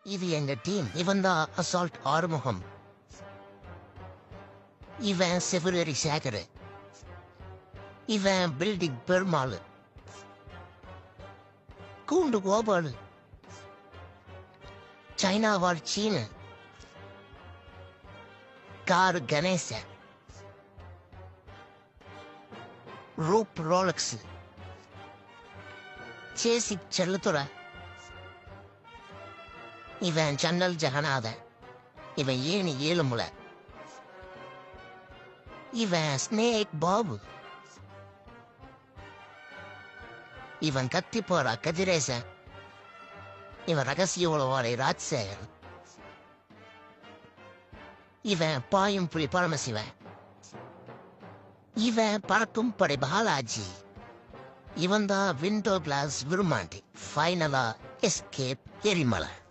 இது எங்க டீம். இவன் தான் அசால்ட் ஆறுமுகம். இவன் செப்ரவரி சேகர். இவன் பில்டிங் பெருமாள். கூண்டு கோபாலு. சைனா வாழ் Seenu. Car Ganesa. Roof Rolex. சேசி செல்லத்துறை. இவன் ஜன்னல் ஜெகநாத. இவன் ஏணி ஏழுமுலை. இவன் ஸ்னேக் பாபு. இவன் கத்தி போறா கதிரேசன். இவன் ரகசிய உளவாளி ராஜ்சேகர். இவன் பாயும் புலி பரமசிவன். இவன் பறக்கும் படை பாலாஜி. இவன் தான் விண்டோ கிளாஸ் விரும்மாண்டி. ஃபைனலா எஸ்கேப் எரிமலை.